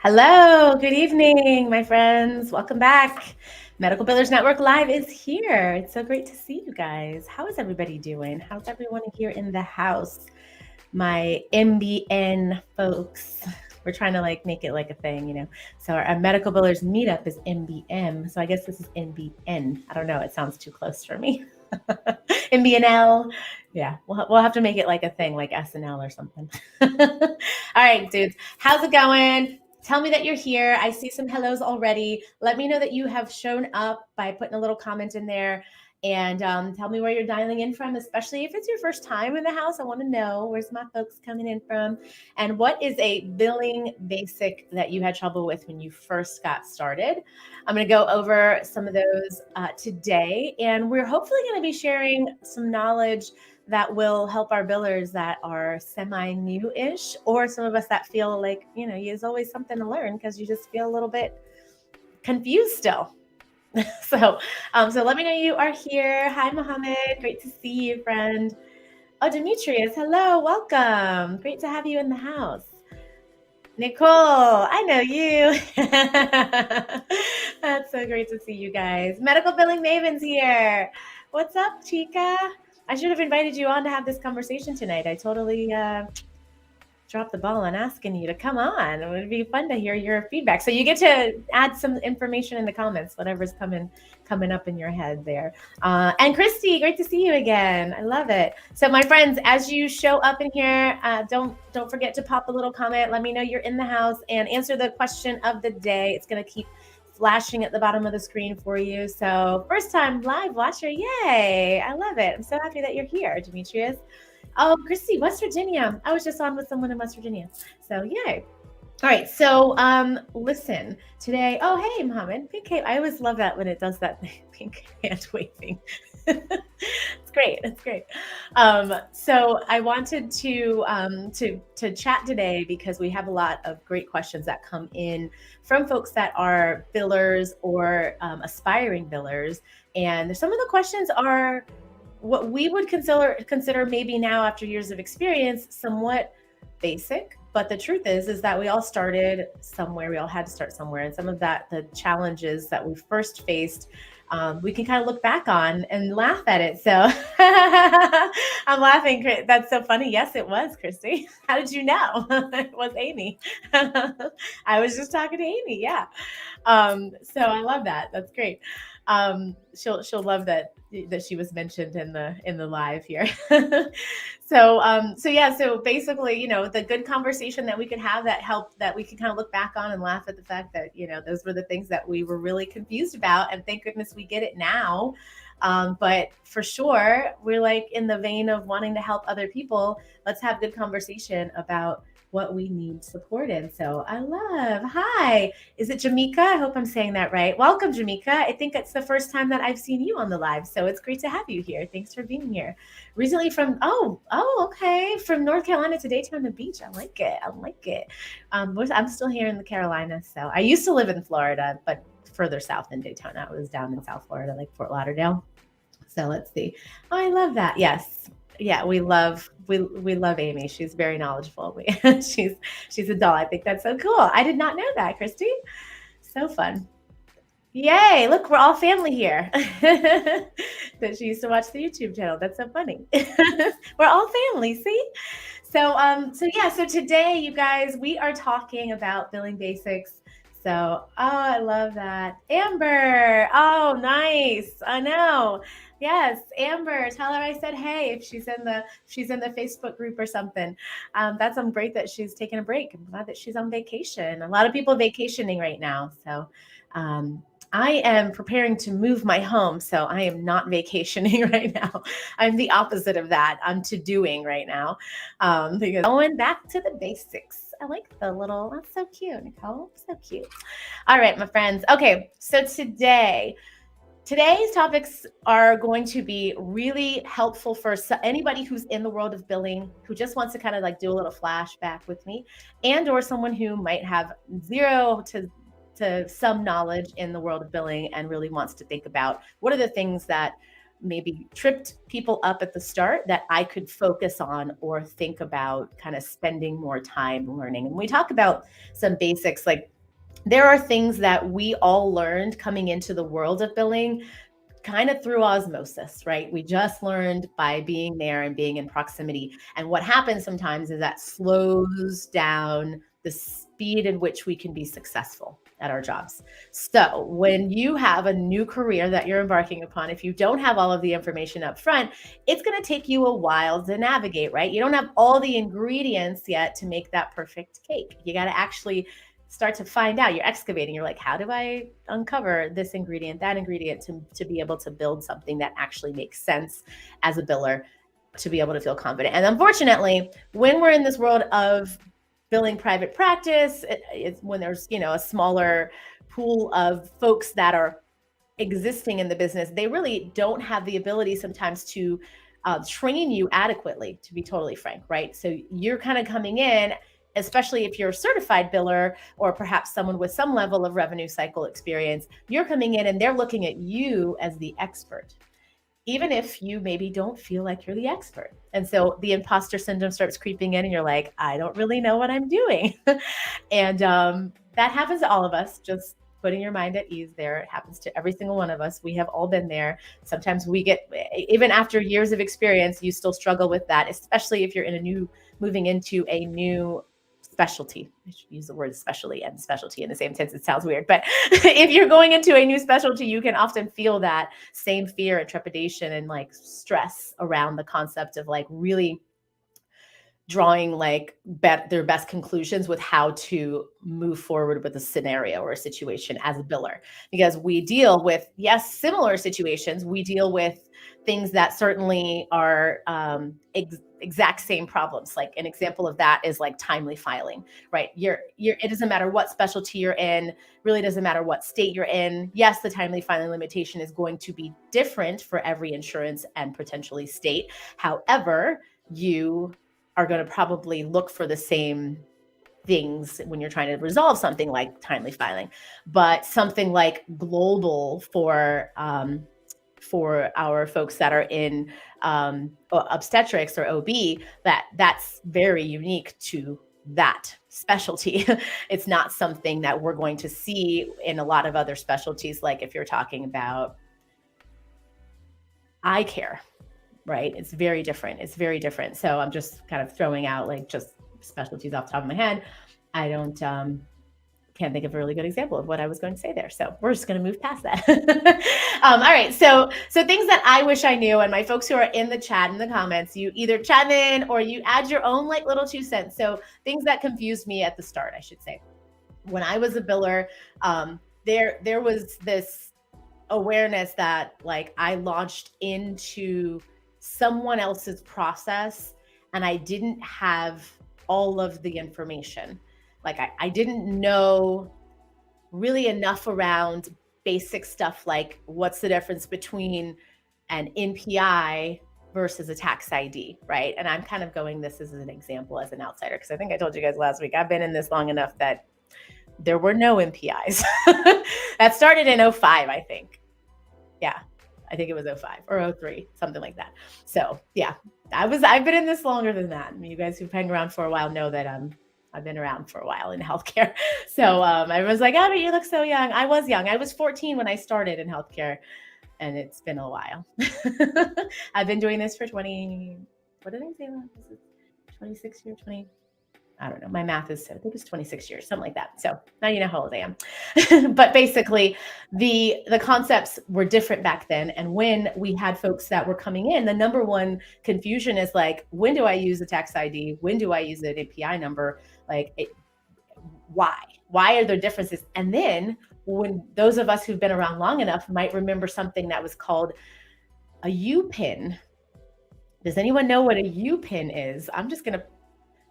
Hello, good evening, my friends. Welcome back. Medical Billers Network Live is here. It's so great to see you guys. How is everybody doing? How's everyone here in the house? My MBN folks. We're trying to make it like a thing. So our Medical Billers meetup is MBM. So I guess this is MBN. I don't know. It sounds too close for me. MBNL. Yeah, we'll have to make it like a thing, like SNL or something. All right, dudes. How's it going? Tell me that you're here. I see some hellos already. Let me know that you have shown up by putting a little comment in there. And tell me where you're dialing in from, especially if it's your first time in the house. I want to know where's my folks coming in from. And what is a billing basic that you had trouble with when you first got started? I'm going to go over some of those today. And we're hopefully going to be sharing some knowledge that will help our billers that are semi-new-ish, or some of us that feel like, there's always something to learn because you just feel a little bit confused still. So let me know you are here. Hi, Mohammed. Great to see you, friend. Oh, Demetrius, hello. Welcome. Great to have you in the house. Nicole, I know you. That's so great to see you guys. Medical Billing Maven's here. What's up, Chica? I should have invited you on to have this conversation tonight. I totally dropped the ball on asking you to come on. It would be fun to hear your feedback. So you get to add some information in the comments, whatever's coming up in your head there. And Christy, great to see you again. I love it. So my friends, as you show up in here, don't forget to pop a little comment. Let me know you're in the house and answer the question of the day. It's going to keep flashing at the bottom of the screen for you. So first time live watcher, yay. I love it. I'm so happy that you're here, Demetrius. Oh, Christy, West Virginia. I was just on with someone in West Virginia. So yay. All right. So listen, today, oh, hey, Mohammed. Pink hand. I always love that when it does that pink hand waving. It's great. It's great. So I wanted to chat today because we have a lot of great questions that come in from folks that are billers or aspiring billers. And some of the questions are what we would consider maybe now, after years of experience, somewhat basic. But the truth is that we all started somewhere. We all had to start somewhere. And some of the challenges that we first faced, we can kind of look back on and laugh at it. So I'm laughing. That's so funny. Yes, it was, Christy. How did you know? It was Amy. I was just talking to Amy. Yeah. So I love that. That's great. She'll love that she was mentioned in the live here. So basically, the good conversation that we could have that we could kind of look back on and laugh at the fact that, those were the things that we were really confused about. And thank goodness we get it now. But for sure, we're like in the vein of wanting to help other people. Let's have good conversation about what we need support in. So hi, is it Jamaica? I hope I'm saying that right. Welcome, Jamaica. I think it's the first time that I've seen you on the live. So it's great to have you here. Thanks for being here. Recently from okay. From North Carolina to Daytona Beach. I like it. I'm still here in the Carolinas. So I used to live in Florida, but further south than Daytona. I was down in South Florida, like Fort Lauderdale. So let's see. Oh, I love that. Yes. Yeah, we love Amy. She's very knowledgeable. She's a doll. I think that's so cool. I did not know that, Christy. So fun. Yay, look, we're all family here. That she used to watch the YouTube channel. That's so funny. We're all family, see? So today, you guys, we are talking about billing basics. So, I love that. Amber, oh, nice. I know. Yes, Amber, tell her I said hey if she's in the Facebook group or something. That's great that she's taking a break. I'm glad that she's on vacation. A lot of people vacationing right now. So I am preparing to move my home, so I am not vacationing right now. I'm the opposite of that. I'm to-doing right now, because going back to the basics. I like the little, that's so cute, Nicole. So cute. All right, my friends. Okay, so today's topics are going to be really helpful for anybody who's in the world of billing, who just wants to kind of do a little flashback with me, and or someone who might have zero to some knowledge in the world of billing and really wants to think about what are the things that maybe tripped people up at the start that I could focus on or think about kind of spending more time learning. And we talk about some basics, like there are things that we all learned coming into the world of billing kind of through osmosis, right? We just learned by being there and being in proximity. And what happens sometimes is that slows down the speed in which we can be successful at our jobs. So when you have a new career that you're embarking upon, if you don't have all of the information up front, it's going to take you a while to navigate, right? You don't have all the ingredients yet to make that perfect cake. You got to actually start to find out. You're excavating. You're like, how do I uncover this ingredient, that ingredient to be able to build something that actually makes sense as a biller, to be able to feel confident. And unfortunately, when we're in this world of billing private practice, it's when there's, a smaller pool of folks that are existing in the business, they really don't have the ability sometimes to train you adequately, to be totally frank, right? So you're kind of coming in, especially if you're a certified biller or perhaps someone with some level of revenue cycle experience, you're coming in and they're looking at you as the expert, even if you maybe don't feel like you're the expert. And so the imposter syndrome starts creeping in and you're like, I don't really know what I'm doing. And that happens to all of us. Just putting your mind at ease there. It happens to every single one of us. We have all been there. Sometimes we get, even after years of experience, you still struggle with that, especially if you're moving into a new specialty. I should use the word specialty and specialty in the same sense. It sounds weird, but if you're going into a new specialty, you can often feel that same fear and trepidation and like stress around the concept of like really drawing like their best conclusions with how to move forward with a scenario or a situation as a biller, because we deal with, yes, similar situations. We deal with things that certainly are exact same problems. Like an example of that is like timely filing, right? It doesn't matter what specialty you're in, really doesn't matter what state you're in. Yes, the timely filing limitation is going to be different for every insurance and potentially state. However, you are going to probably look for the same things when you're trying to resolve something like timely filing, but something like global for our folks that are in obstetrics or OB, that's very unique to that specialty. It's not something that we're going to see in a lot of other specialties. Like if you're talking about eye care, right? It's very different. So I'm just kind of throwing out like just specialties off the top of my head. I don't, can't think of a really good example of what I was going to say there. So we're just going to move past that. All right. So things that I wish I knew, and my folks who are in the chat, in the comments, you either chime in or you add your own like little 2 cents. So things that confused me at the start, I should say. When I was a biller, there was this awareness that like I launched into someone else's process and I didn't have all of the information. Like I didn't know really enough around basic stuff like what's the difference between an NPI versus a tax ID, right? And I'm kind of going this as an example as an outsider, because I think I told you guys last week, I've been in this long enough that there were no NPIs. That started in 2005, I think. Yeah, I think it was 2005 or 2003, something like that. So yeah, I've been in this longer than that. You guys who've hung around for a while know that I've been around for a while in healthcare. So everyone's like, oh, but you look so young. I was young. I was 14 when I started in healthcare, and it's been a while. I've been doing this for 20, what did I say? 26 years, 20, I don't know. My math is, I think it's 26 years, something like that. So now you know how old I am. But basically the concepts were different back then. And when we had folks that were coming in, the number one confusion is like, when do I use a tax ID? When do I use an API number? Like why are there differences? And then when those of us who've been around long enough might remember something that was called a UPIN. Does anyone know what a UPIN is? I'm just going to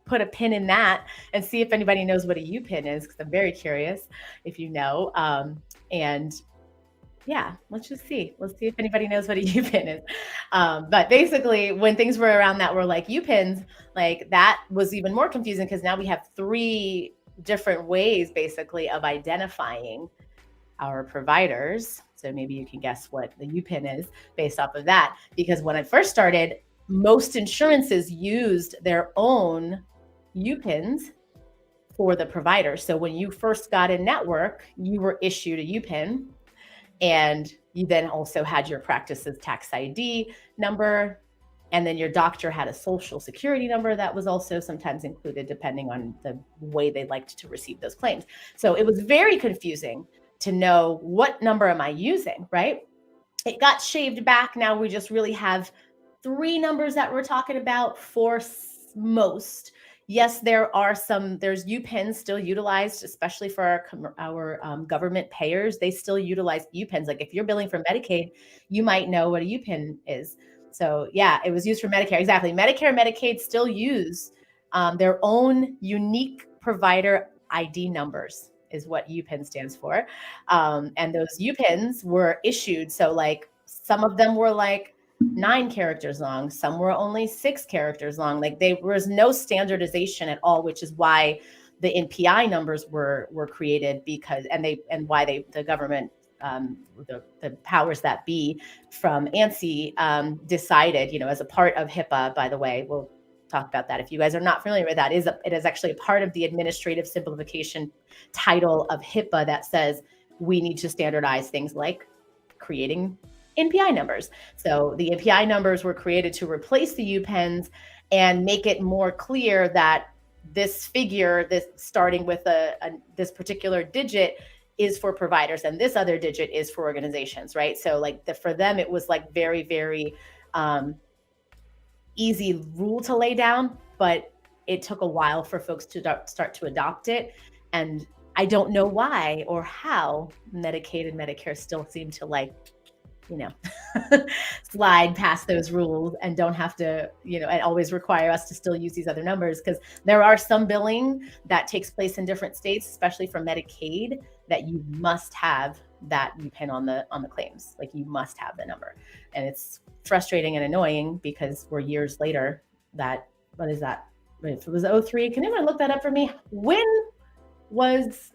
put a pin in that and see if anybody knows what a UPIN is, because I'm very curious if you know. And yeah, let's see if anybody knows what a UPIN is. But basically, when things were around that were like UPINs, like that was even more confusing, because now we have 3 different ways basically of identifying our providers. So maybe you can guess what the UPIN is based off of that. Because when I first started, most insurances used their own UPINs for the provider. So when you first got in network, you were issued a UPIN, and you then also had your practice's tax ID number, and then your doctor had a social security number that was also sometimes included depending on the way they liked to receive those claims. So it was very confusing to know what number am I using, right? It got shaved back. Now we just really have 3 numbers that we're talking about for most. Yes, there's UPINs still utilized, especially for our government payers. They still utilize UPINs. Like if you're billing for Medicaid, you might know what a UPIN is. So yeah, it was used for Medicare. Exactly. Medicare and Medicaid still use their own unique provider ID numbers is what UPIN stands for. And those UPINs were issued. So like some of them were like 9 characters long, some were only 6 characters long. Like there was no standardization at all, which is why the NPI numbers were created, because the government, the powers that be from ANSI decided, as a part of HIPAA, by the way, we'll talk about that. If you guys are not familiar with that, it is actually a part of the administrative simplification title of HIPAA that says we need to standardize things like creating NPI numbers. So the NPI numbers were created to replace the UPINs and make it more clear that this figure, this starting with this particular digit, is for providers, and this other digit is for organizations, right? So like for them, it was like very, very easy rule to lay down, but it took a while for folks to start to adopt it. And I don't know why or how Medicaid and Medicare still seem to slide past those rules and don't have to, and always require us to still use these other numbers, because there are some billing that takes place in different states, especially for Medicaid, that you must have that UPIN on the claims. Like you must have the number. And it's frustrating and annoying because we're years later what is that? If it was 03, can anyone look that up for me? When was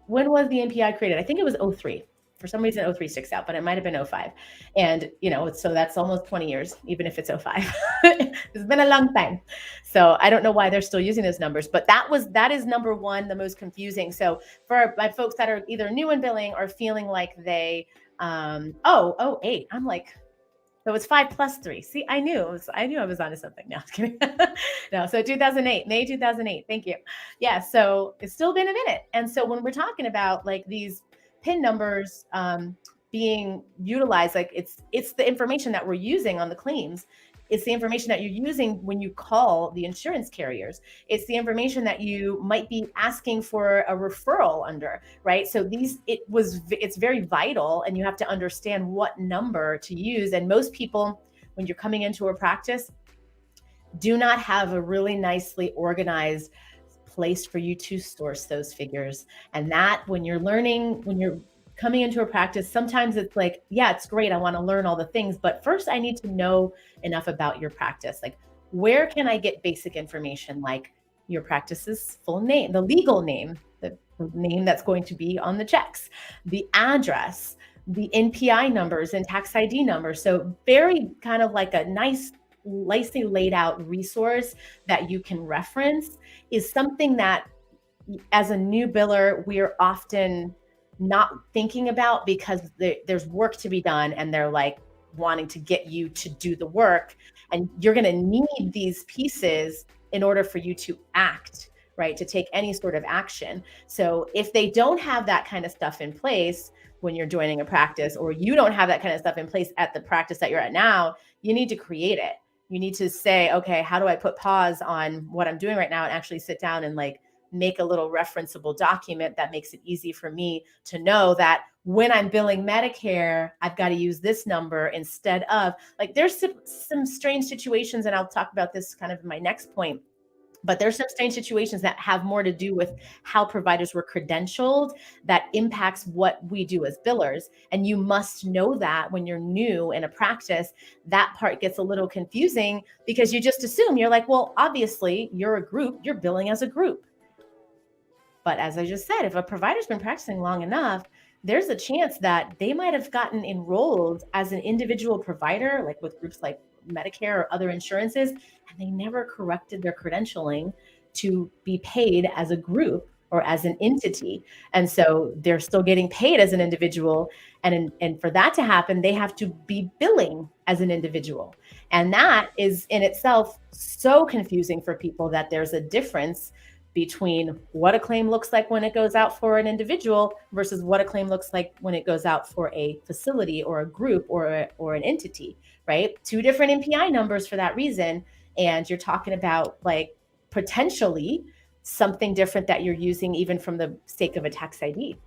the NPI created? I think it was 03. For some reason, 03 sticks out, but it might have been 05. And, so that's almost 20 years, even if it's 05. It's been a long time. So I don't know why they're still using those numbers, but that is number one, the most confusing. So for my folks that are either new in billing or feeling like they, 08, I'm like, so it's 5 plus 3. See, I knew I was onto something. No, I'm kidding. No, so 2008, May 2008. Thank you. Yeah, so it's still been a minute. And so when we're talking about like these PIN numbers being utilized, like it's the information that we're using on the claims. It's the information that you're using when you call the insurance carriers. It's the information that you might be asking for a referral under, right? So it's very vital, and you have to understand what number to use. And most people, when you're coming into a practice, do not have a really nicely organized place for you to source those figures. And that when you're coming into a practice, sometimes it's like, yeah, it's great, I want to learn all the things, but first I need to know enough about your practice. Like, where can I get basic information, like your practice's full name, the legal name, the name that's going to be on the checks, the address, the NPI numbers and tax ID numbers. So very kind of like a nicely laid out resource that you can reference is something that as a new biller, we're often not thinking about, because there's work to be done and they're like wanting to get you to do the work, and you're going to need these pieces in order for you to act, right? To take any sort of action. So if they don't have that kind of stuff in place when you're joining a practice, or you don't have that kind of stuff in place at the practice that you're at now, you need to create it. You need to say, okay, how do I put pause on what I'm doing right now and actually sit down and like make a little referenceable document that makes it easy for me to know that when I'm billing Medicare, I've got to use this number instead of, like, there's some strange situations, and I'll talk about this kind of in my next point, but there's some strange situations that have more to do with how providers were credentialed that impacts what we do as billers. And you must know that when you're new in a practice, that part gets a little confusing, because you just assume, you're like, well, obviously you're a group, you're billing as a group. But as I just said, if a provider's been practicing long enough, there's a chance that they might have gotten enrolled as an individual provider, like with groups like Medicare or other insurances, and they never corrected their credentialing to be paid as a group or as an entity. And so they're still getting paid as an individual. And for that to happen, they have to be billing as an individual. And that is in itself so confusing for people, that there's a difference between what a claim looks like when it goes out for an individual versus what a claim looks like when it goes out for a facility or a group or an entity, right? Two different NPI numbers for that reason. And you're talking about like potentially something different that you're using even from the sake of a tax ID.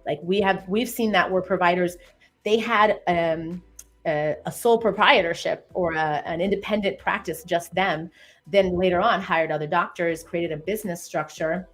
Like we've seen that where providers, they had a sole proprietorship or an independent practice, just them, then later on hired other doctors, created a business structure,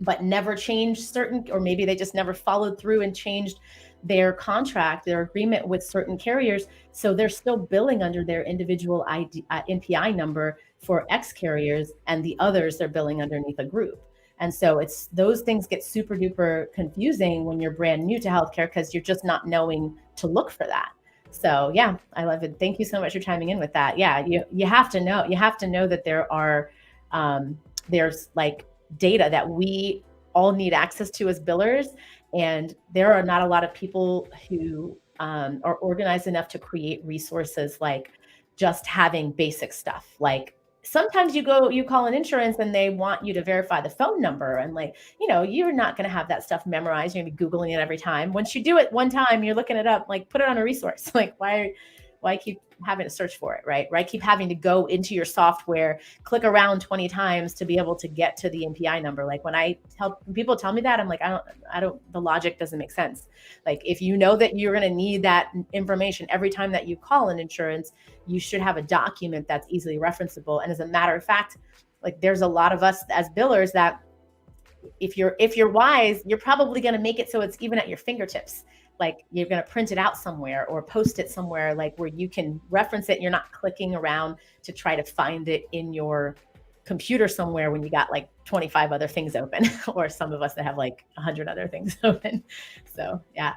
but never changed certain, or maybe they just never followed through and changed their contract, their agreement with certain carriers. So they're still billing under their individual NPI number for X carriers, and the others they're billing underneath a group. And so it's, those things get super duper confusing when you're brand new to healthcare, because you're just not knowing to look for that. So yeah, I love it. Thank you so much for chiming in with that. Yeah, you have to know that there are there's like data that we all need access to as billers, and there are not a lot of people who are organized enough to create resources like just having basic stuff. Like sometimes you call an insurance and they want you to verify the phone number, and like, you're not going to have that stuff memorized. You're going to be Googling it every time. Once you do it one time, you're looking it up, like put it on a resource. Like why keep having to search for it, right? Keep having to go into your software, click around 20 times to be able to get to the NPI number. Like when people tell me that, I'm like, I don't, the logic doesn't make sense. Like if you know that you're going to need that information every time that you call an insurance, you should have a document that's easily referenceable. And as a matter of fact, like there's a lot of us as billers that if you're wise, you're probably going to make it so it's even at your fingertips. Like you're going to print it out somewhere or post it somewhere, like where you can reference it. And you're not clicking around to try to find it in your computer somewhere when you got like 25 other things open, or some of us that have like 100 other things open. So yeah,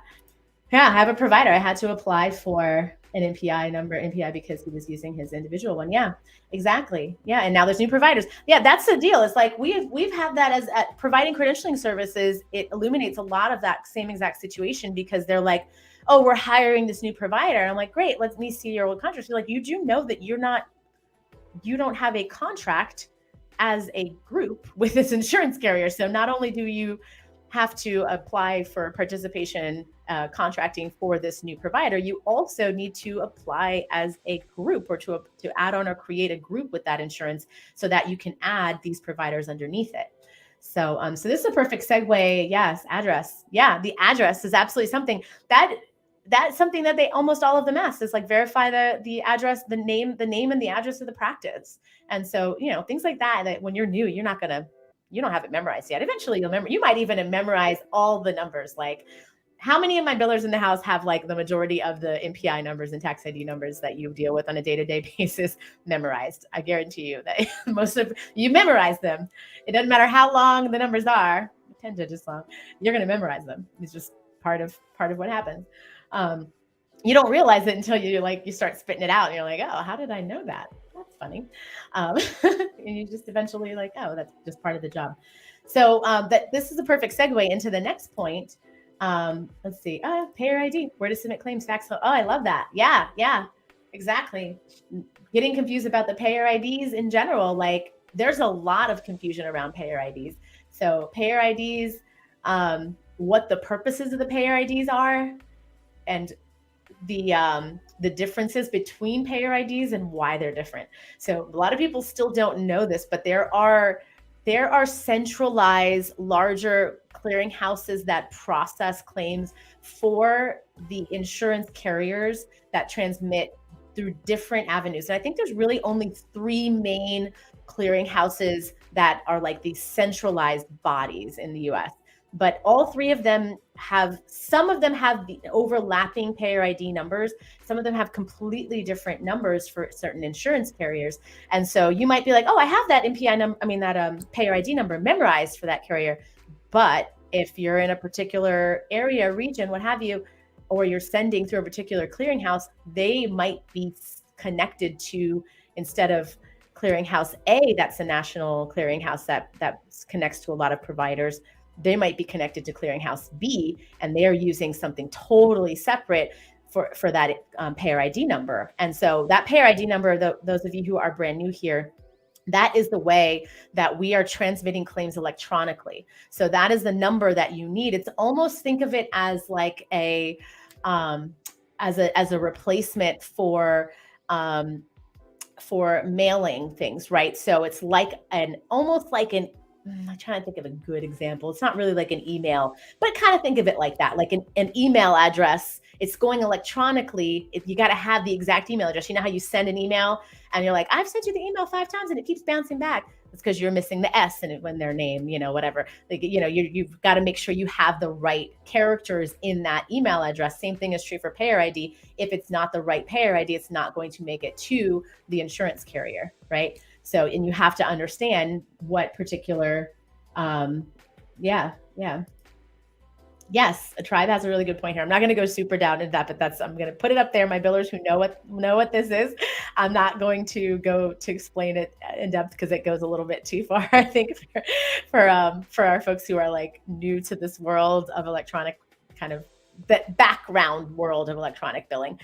I have a provider. I had to apply for an NPI because he was using his individual one. Yeah, exactly. Yeah, and now there's new providers. Yeah, that's the deal. It's like we've had that as at providing credentialing services. It illuminates a lot of that same exact situation, because they're like, oh, we're hiring this new provider. I'm like, great, let me see your old contract. You're like, you do know that you don't have a contract as a group with this insurance carrier. So not only do you have to apply for participation contracting for this new provider, you also need to apply as a group, or to add on or create a group with that insurance, so that you can add these providers underneath it. So so this is a perfect segue. Yes, address. Yeah, the address is absolutely something that's something that they almost all of them ask, is like verify the address, the name and the address of the practice. And so things like that when you're new, you don't have it memorized yet. Eventually you'll remember. You might even memorize all the numbers. Like how many of my billers in the house have like the majority of the NPI numbers and tax ID numbers that you deal with on a day-to-day basis memorized? I guarantee you that most of you memorize them. It doesn't matter how long the numbers are, 10 digits long, you're going to memorize them. It's just part of what happens. You don't realize it until you start spitting it out, and you're like, oh, how did I know that? That's funny. And you just eventually like, oh, that's just part of the job. So this is a perfect segue into the next point. Let's see. Payer ID. Where to submit claims, fax. Oh, I love that. Yeah, exactly. Getting confused about the payer IDs in general. Like there's a lot of confusion around payer IDs. So payer IDs, what the purposes of the payer IDs are, and the differences between payer IDs and why they're different. So a lot of people still don't know this, but there are centralized, larger clearinghouses that process claims for the insurance carriers that transmit through different avenues. And I think there's really only 3 main clearinghouses that are like these centralized bodies in the US. But all 3 of them some of them have the overlapping payer ID numbers. Some of them have completely different numbers for certain insurance carriers. And so you might be like, oh, I have that payer ID number memorized for that carrier, but if you're in a particular area, region, what have you, or you're sending through a particular clearinghouse, they might be connected to, instead of clearinghouse A, that's a national clearinghouse that connects to a lot of providers, they might be connected to clearinghouse B, and they're using something totally separate for that payer ID number. And so that payer ID number, those of you who are brand new here, that is the way that we are transmitting claims electronically. So that is the number that you need. It's almost, think of it as like as a replacement for mailing things, right? So it's like almost like an, I'm trying to think of a good example. It's not really like an email, but kind of think of it like that, like an email address. It's going electronically. If you got to have the exact email address. You know how you send an email and you're like, I've sent you the email 5 times and it keeps bouncing back. It's because you're missing the S in it when their name, whatever. Like, you've got to make sure you have the right characters in that email address. Same thing is true for payer ID. If it's not the right payer ID, it's not going to make it to the insurance carrier, right? So, and you have to understand what particular, Yes, a tribe has a really good point here. I'm not going to go super down into that, but I'm going to put it up there. My billers who know what this is, I'm not going to go to explain it in depth because it goes a little bit too far. I think for our folks who are like new to this world of electronic, kind of that background world of electronic billing,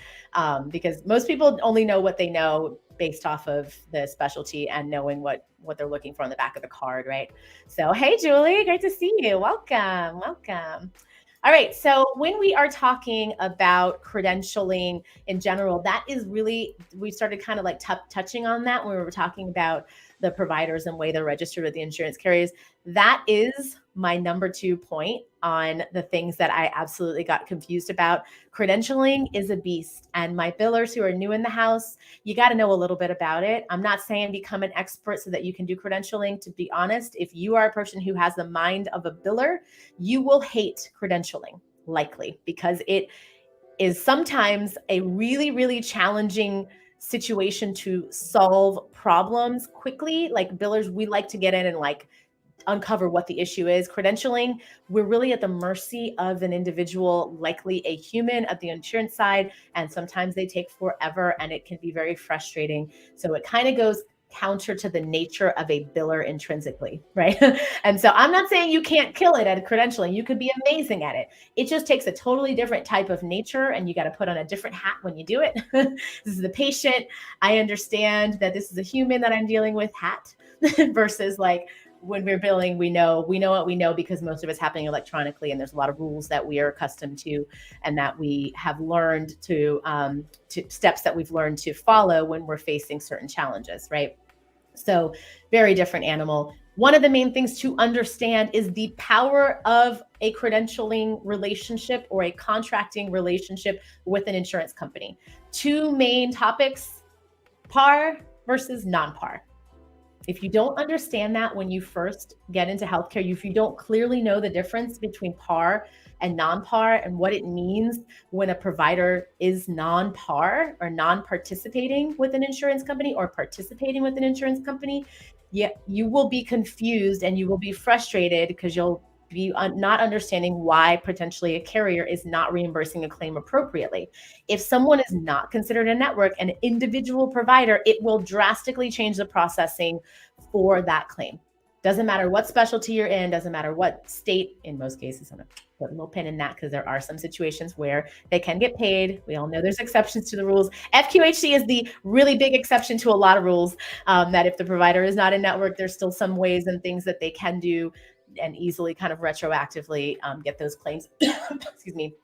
because most people only know what they know based off of the specialty and knowing what they're looking for on the back of the card, right? So, hey, Julie, great to see you. Welcome. All right, so when we are talking about credentialing in general, that is really, we started kind of like touching on that when we were talking about the providers and way they're registered with the insurance carriers. That is my number 2 point on the things that I absolutely got confused about. Credentialing is a beast, and my billers who are new in the house, you got to know a little bit about it. I'm not saying become an expert so that you can do credentialing. To be honest, if you are a person who has the mind of a biller, you will hate credentialing, likely, because it is sometimes a really, really challenging situation to solve problems quickly. Like billers, we like to get in and like uncover what the issue is. Credentialing, we're really at the mercy of an individual, likely a human at the insurance side, and sometimes they take forever and it can be very frustrating. So it kind of goes counter to the nature of a biller intrinsically, right? And so I'm not saying you can't kill it at credentialing. You could be amazing at it. It just takes a totally different type of nature, and you got to put on a different hat when you do it. This is the patient. I understand that this is a human that I'm dealing with hat versus like when we're billing, we know what we know because most of it's happening electronically, and there's a lot of rules that we are accustomed to and that we have learned to steps that we've learned to follow when we're facing certain challenges, right? So very different animal. One of the main things to understand is the power of a credentialing relationship or a contracting relationship with an insurance company. 2 main topics: par versus non-par. If you don't understand that when you first get into healthcare, if you don't clearly know the difference between par and non-par and what it means when a provider is non-par or non-participating with an insurance company or participating with an insurance company, you will be confused and you will be frustrated because you'll be not understanding why potentially a carrier is not reimbursing a claim appropriately. If someone is not considered a network, an individual provider, it will drastically change the processing for that claim. Doesn't matter what specialty you're in, doesn't matter what state, in most cases. I'm going to put a little pin in that because there are some situations where they can get paid. We all know there's exceptions to the rules. FQHC is the really big exception to a lot of rules, that if the provider is not a network, there's still some ways and things that they can do and easily kind of retroactively get those claims, excuse me,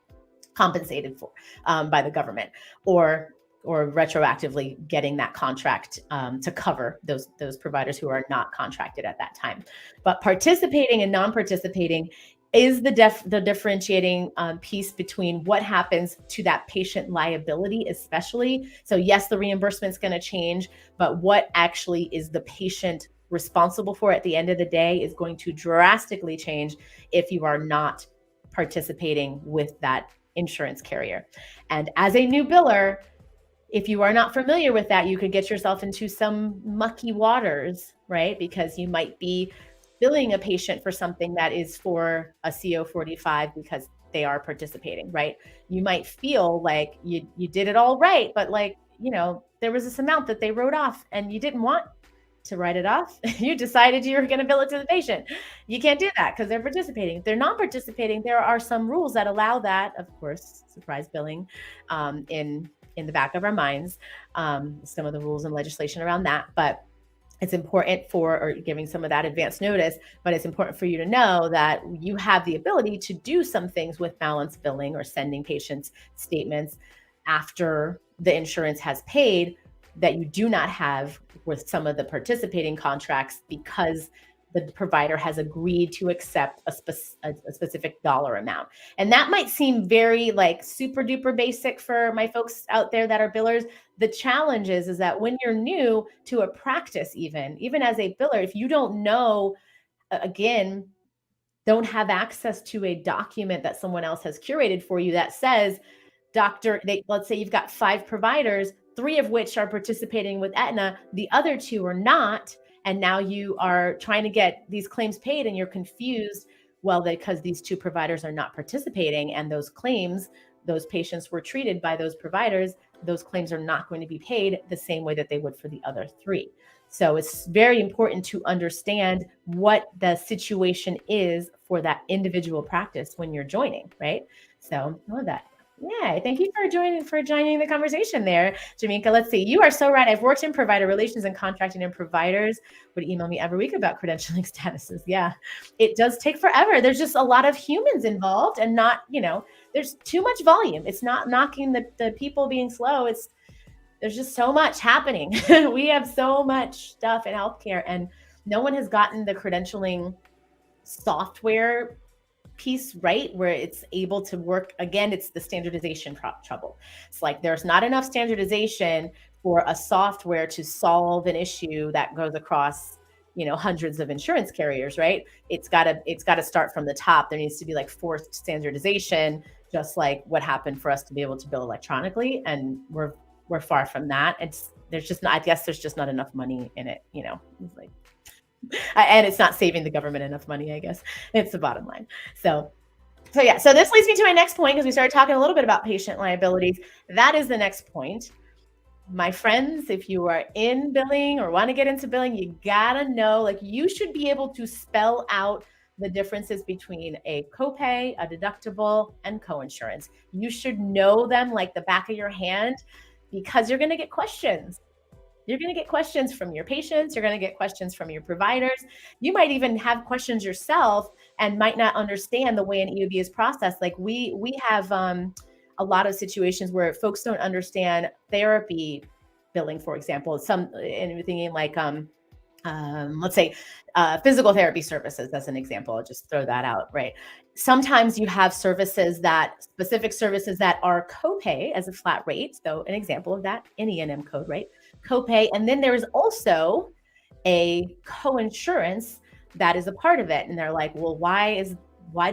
compensated for by the government, or retroactively getting that contract to cover those providers who are not contracted at that time. But participating and non-participating is the differentiating piece between what happens to that patient liability, especially. So yes, the reimbursement is going to change, but what actually is the patient responsible for at the end of the day is going to drastically change if you are not participating with that insurance carrier. And as a new biller, if you are not familiar with that, you could get yourself into some mucky waters, right? Because you might be billing a patient for something that is for a CO45 because they are participating, right? You might feel like you did it all right, but like, there was this amount that they wrote off and you didn't want to write it off. You decided you were going to bill it to the patient. You can't do that because they're participating. If they're not participating, there are some rules that allow that, of course, surprise billing, in the back of our minds, some of the rules and legislation around that. But it's important or giving some of that advance notice, but it's important for you to know that you have the ability to do some things with balance billing or sending patients statements after the insurance has paid that you do not have with some of the participating contracts because the provider has agreed to accept a specific dollar amount. And that might seem very like super duper basic for my folks out there that are billers. The challenge is that when you're new to a practice, even as a biller, if you don't know, again, don't have access to a document that someone else has curated for you that says, let's say you've got 5 providers, 3 of which are participating with Aetna, the other 2 are not. And now you are trying to get these claims paid and you're confused. Well, because these 2 providers are not participating and those patients were treated by those providers, those claims are not going to be paid the same way that they would for the other 3. So it's very important to understand what the situation is for that individual practice when you're joining, right? So I love that. Yeah, thank you for joining the conversation there, Jamaica. Let's see. You are so right. I've worked in provider relations and contracting, and providers would email me every week about credentialing statuses. Yeah, it does take forever. There's just a lot of humans involved, and not, there's too much volume. It's not knocking the people being slow. There's just so much happening. We have so much stuff in healthcare, and no one has gotten the credentialing software piece right where it's able to work. Again, it's the standardization trouble. It's like there's not enough standardization for a software to solve an issue that goes across hundreds of insurance carriers, right? It's got to start from the top. There needs to be like forced standardization, just like what happened for us to be able to bill electronically, and we're far from that. I guess there's just not enough money in it, it's like, and it's not saving the government enough money, I guess. It's the bottom line. So this leads me to my next point, because we started talking a little bit about patient liabilities. That is the next point. My friends, if you are in billing or want to get into billing, you gotta know, like, you should be able to spell out the differences between a copay, a deductible, and coinsurance. You should know them like the back of your hand, because you're going to get questions. You're going to get questions from your patients. You're going to get questions from your providers. You might even have questions yourself and might not understand the way an EOB is processed. Like we have a lot of situations where folks don't understand therapy billing, for example. Anything like let's say physical therapy services as an example. I'll just throw that out, right? Sometimes you have specific services that are copay as a flat rate. So an example of that, an E&M code, right? Copay. And then there is also a coinsurance that is a part of it. And they're like, well, why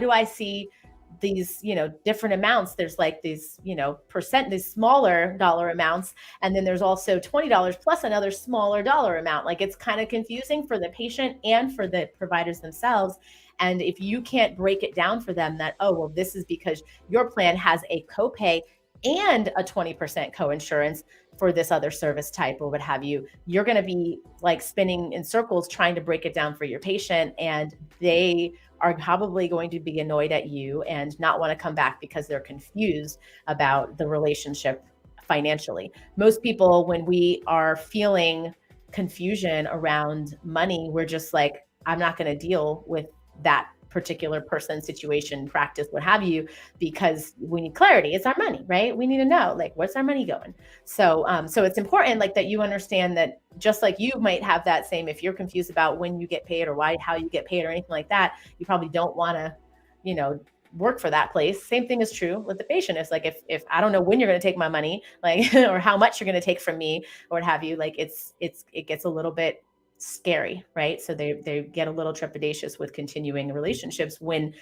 do I see these, different amounts? There's like these, these smaller dollar amounts. And then there's also $20 plus another smaller dollar amount. Like, it's kind of confusing for the patient and for the providers themselves. And if you can't break it down for them that, oh, well, this is because your plan has a copay and a 20% coinsurance for this other service type or what have you, you're going to be like spinning in circles trying to break it down for your patient. And they are probably going to be annoyed at you and not want to come back because they're confused about the relationship financially. Most people, when we are feeling confusion around money, we're just like, I'm not going to deal with that particular person, situation, practice, what have you, because we need clarity. It's our money, right? We need to know, like, what's our money going? So it's important, like, that you understand that just like you might have that same, if you're confused about when you get paid or how you get paid or anything like that, you probably don't want to, work for that place. Same thing is true with the patient. It's like, if I don't know when you're going to take my money, like, or how much you're going to take from me or what have you, like, it gets a little bit scary, right? So they get a little trepidatious with continuing relationships when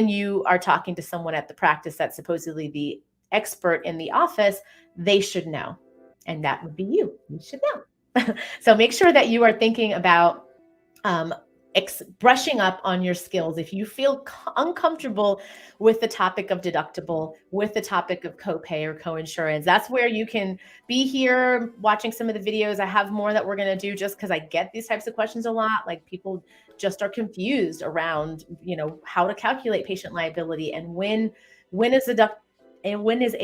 you are talking to someone at the practice that's supposedly the expert in the office. They should know, and that would be you. You should know. So make sure that you are thinking about brushing up on your skills. If you feel uncomfortable with the topic of deductible, with the topic of copay or coinsurance, that's where you can be here watching some of the videos. I have more that we're going to do just because I get these types of questions a lot. Like people just are confused around, how to calculate patient liability and when is a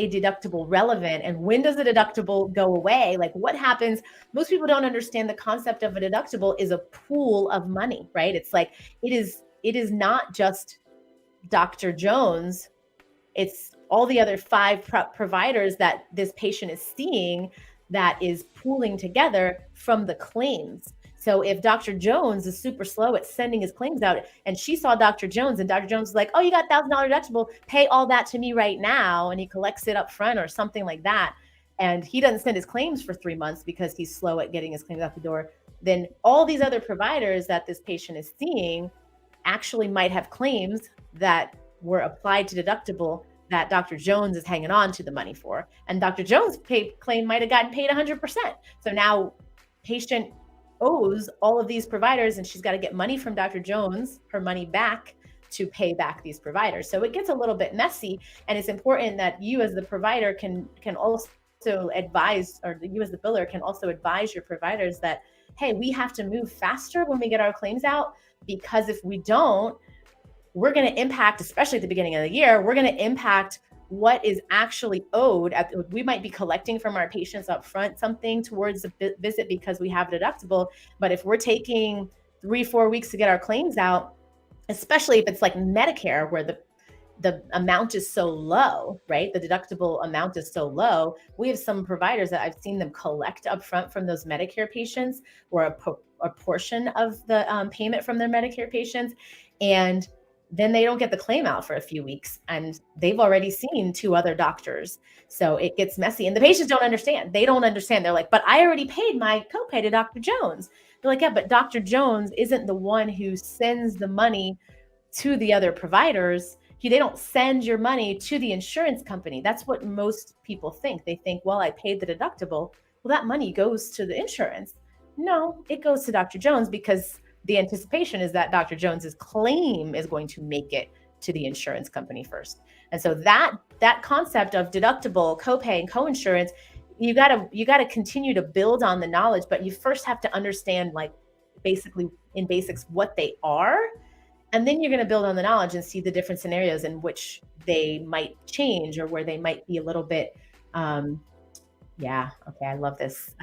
deductible relevant and when does a deductible go away? Like what happens? Most people don't understand the concept of a deductible is a pool of money, right? It's like it is not just Dr. Jones, it's all the other 5 providers that this patient is seeing that is pooling together from the claims. So if Dr. Jones is super slow at sending his claims out and she saw Dr. Jones and Dr. Jones is like, oh, you got $1,000 deductible, pay all that to me right now. And he collects it up front or something like that. And he doesn't send his claims for 3 months because he's slow at getting his claims out the door. Then all these other providers that this patient is seeing actually might have claims that were applied to deductible that Dr. Jones is hanging on to the money for. And Dr. Jones' claim might have gotten paid 100%. So now patient owes all of these providers and she's got to get money from Dr. Jones, her money back to pay back these providers. So it gets a little bit messy. And it's important that you as the provider can also advise, or you as the biller can also advise your providers that, hey, we have to move faster when we get our claims out, because if we don't, we're going to impact, especially at the beginning of the year, we're going to impact what is actually owed. We might be collecting from our patients up front something towards the visit because we have a deductible. But if we're taking 3-4 weeks to get our claims out, especially if it's like Medicare where the amount is so low, right? The deductible amount is so low. We have some providers that I've seen them collect upfront from those Medicare patients or a portion of the payment from their Medicare patients. And then they don't get the claim out for a few weeks and they've already seen 2 other doctors. So it gets messy and the patients don't understand. They don't understand. They're like, but I already paid my copay to Dr. Jones. They're like, yeah, but Dr. Jones isn't the one who sends the money to the other providers. They don't send your money to the insurance company. That's what most people think. They think, well, I paid the deductible. Well, that money goes to the insurance. No, it goes to Dr. Jones because the anticipation is that Dr. Jones's claim is going to make it to the insurance company first. And so that concept of deductible, copay, and coinsurance, you gotta continue to build on the knowledge, but you first have to understand, like, basically in basics what they are. And then you're going to build on the knowledge and see the different scenarios in which they might change or where they might be a little bit, yeah. Okay. I love this.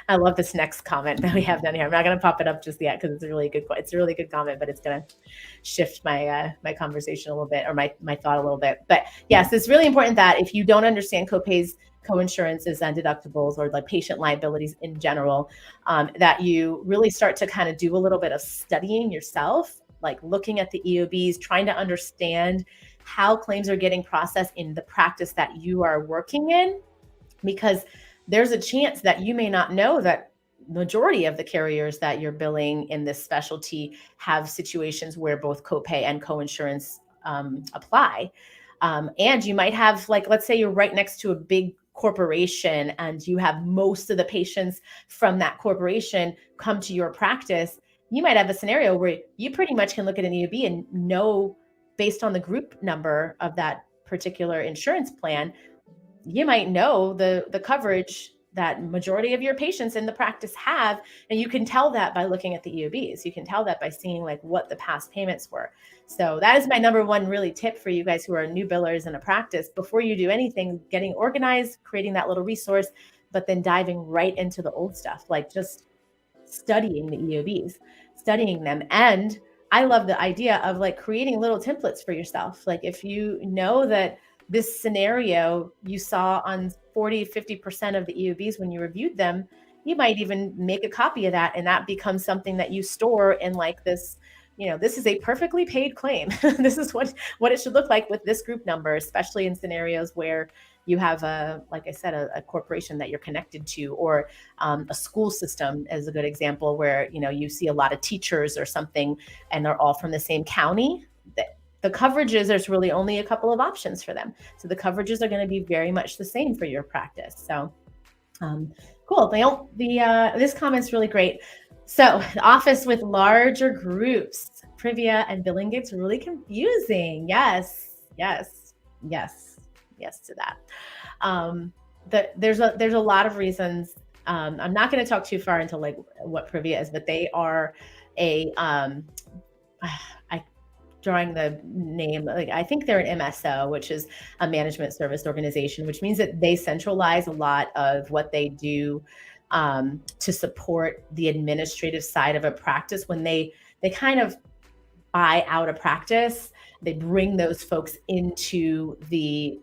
I love this next comment that we have down here. I'm not going to pop it up just yet because it's a really good comment, but it's going to shift my my conversation a little bit, or my thought a little bit. But yes, it's really important that if you don't understand copays, coinsurances, and deductibles, or like patient liabilities in general, that you really start to kind of do a little bit of studying yourself, like looking at the EOBs, trying to understand how claims are getting processed in the practice that you are working in. Because there's a chance that you may not know that majority of the carriers that you're billing in this specialty have situations where both copay and coinsurance apply. And you might have, like, let's say you're right next to a big corporation and you have most of the patients from that corporation come to your practice. You might have a scenario where you pretty much can look at an EOB and know, based on the group number of that particular insurance plan, you might know the coverage that majority of your patients in the practice have. And you can tell that by looking at the EOBs. You can tell that by seeing like what the past payments were. So that is my number one really tip for you guys who are new billers in a practice. Before you do anything, getting organized, creating that little resource, but then diving right into the old stuff, like just studying the EOBs, studying them. And I love the idea of like creating little templates for yourself. Like if you know that this scenario you saw on 40-50% of the EOBs when you reviewed them, you might even make a copy of that, and that becomes something that you store in like this, this is a perfectly paid claim. This is what it should look like with this group number, especially in scenarios where you have like I said, a corporation that you're connected to, or a school system is a good example where, you see a lot of teachers or something and they're all from the same county. The coverages, there's really only a couple of options for them. So the coverages are going to be very much the same for your practice. So cool. This comment's really great. So the office with larger groups, Privia and billing gets really confusing. Yes, yes, yes, yes to that. There's a lot of reasons. I'm not going to talk too far into like what Privia is, but they are a I drawing the name, like I think they're an MSO, which is a management service organization, which means that they centralize a lot of what they do to support the administrative side of a practice. When they kind of buy out a practice, they bring those folks into the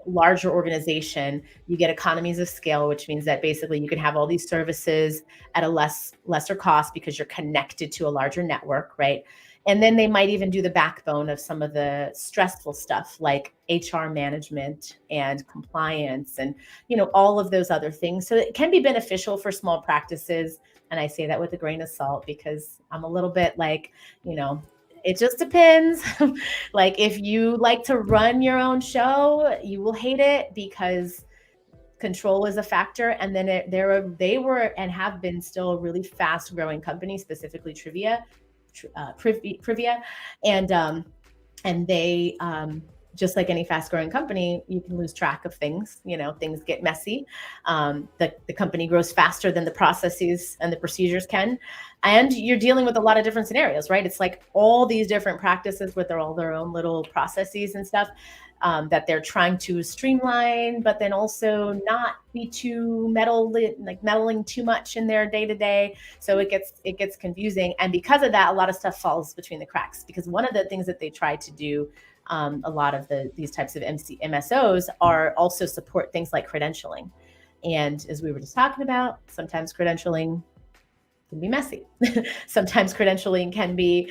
larger organization. You get economies of scale, which means that basically you can have all these services at a lesser cost because you're connected to a larger network, right? And then they might even do the backbone of some of the stressful stuff like HR management and compliance and all of those other things. So it can be beneficial for small practices. And I say that with a grain of salt because I'm a little bit like, it just depends. Like if you like to run your own show, you will hate it because control is a factor. And then they were and have been still a really fast growing company, specifically Privia, and they just like any fast growing company, you can lose track of things. Things get messy. The company grows faster than the processes and the procedures can. And you're dealing with a lot of different scenarios, right? It's like all these different practices with all their own little processes and stuff that they're trying to streamline, but then also not be too meddling too much in their day to day. So it gets confusing. And because of that, a lot of stuff falls between the cracks, because one of the things that they try to do, a lot of these types of MSOs are also support things like credentialing. And as we were just talking about, sometimes credentialing can be messy. Sometimes credentialing can be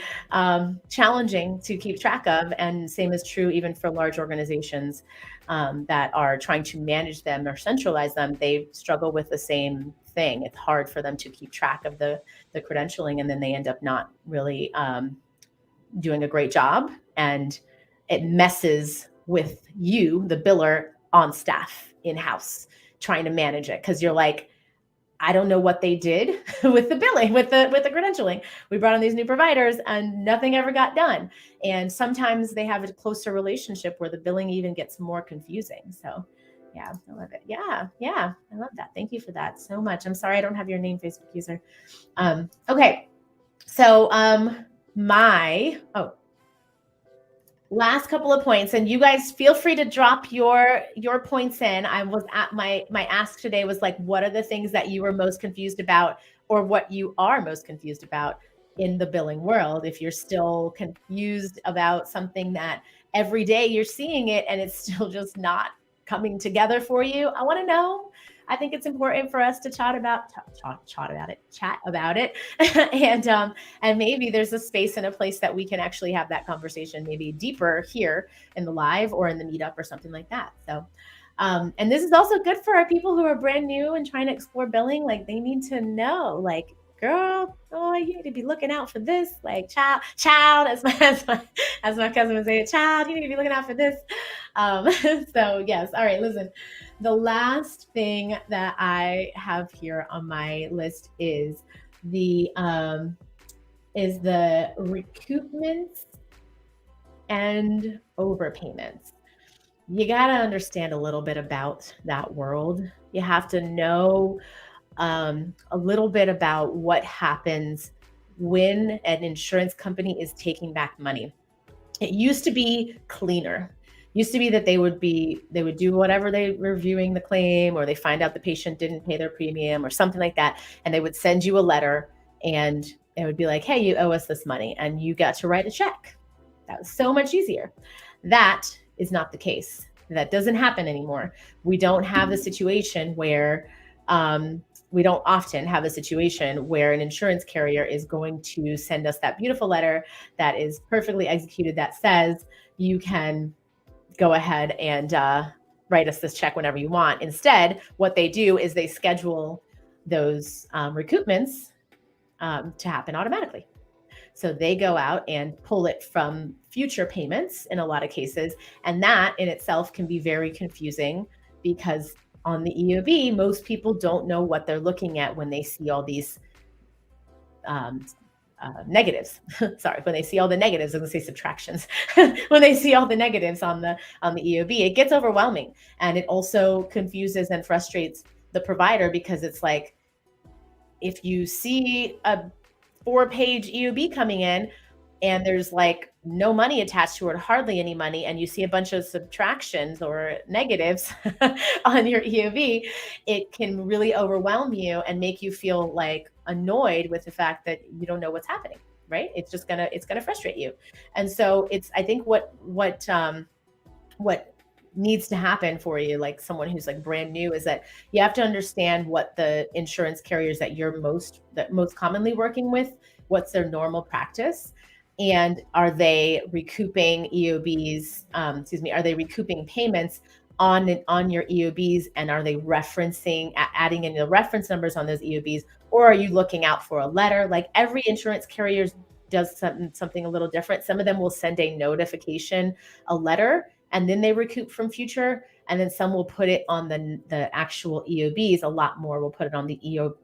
challenging to keep track of. And same is true even for large organizations that are trying to manage them or centralize them. They struggle with the same thing. It's hard for them to keep track of the credentialing, and then they end up not really doing a great job. And it messes with you, the biller, on staff in-house, trying to manage it, because you're like, I don't know what they did with the billing, with the credentialing. We brought on these new providers and nothing ever got done. And sometimes they have a closer relationship where the billing even gets more confusing. So yeah, I love it. Yeah, I love that. Thank you for that so much. I'm sorry I don't have your name, Facebook user. Okay, so last couple of points, and you guys feel free to drop your points in. I was at my ask today was like, what are the things that you were most confused about, or what you are most confused about in the billing world? If you're still confused about something that every day you're seeing it and it's still just not coming together for you, I want to know. I think it's important for us to chat about it, and maybe there's a space and a place that we can actually have that conversation, maybe deeper here in the live or in the meetup or something like that. So, and this is also good for our people who are brand new and trying to explore billing. Like, they need to know, like, girl, oh, you need to be looking out for this. Like, child, as my cousin would say, child, you need to be looking out for this. So yes, all right, listen. The last thing that I have here on my list is the recoupments and overpayments. You got to understand a little bit about that world. You have to know a little bit about what happens when an insurance company is taking back money. It used to be cleaner. Used to be that they would do whatever they were reviewing the claim, or they find out the patient didn't pay their premium or something like that, and they would send you a letter, and it would be like, hey, you owe us this money, and you got to write a check. That was so much easier. That is not the case. That doesn't happen anymore. We don't have the situation where we don't often have a situation where an insurance carrier is going to send us that beautiful letter that is perfectly executed that says you can go ahead and write us this check whenever you want. Instead, what they do is they schedule those recoupments to happen automatically. So they go out and pull it from future payments in a lot of cases. And that in itself can be very confusing, because on the EOB, most people don't know what they're looking at when they see all these negatives. Sorry, when they see all the negatives, I'm going to say subtractions. When they see all the negatives on the EOB, it gets overwhelming, and it also confuses and frustrates the provider, because it's like, if you see a 4-page EOB coming in and there's like no money attached to it, hardly any money, and you see a bunch of subtractions or negatives on your EOB, it can really overwhelm you and make you feel like annoyed with the fact that you don't know what's happening, right? It's gonna frustrate you. And so I think what needs to happen for you, like someone who's like brand new, is that you have to understand what the insurance carriers that you're most commonly working with, what's their normal practice, and are they recouping EOBs, are they recouping payments on your EOBs, and are they adding in the reference numbers on those EOBs, or are you looking out for a letter? Like, every insurance carrier does something a little different. Some of them will send a notification, a letter, and then they recoup from future. And then some will put it on the actual EOBs. A lot more will put it on the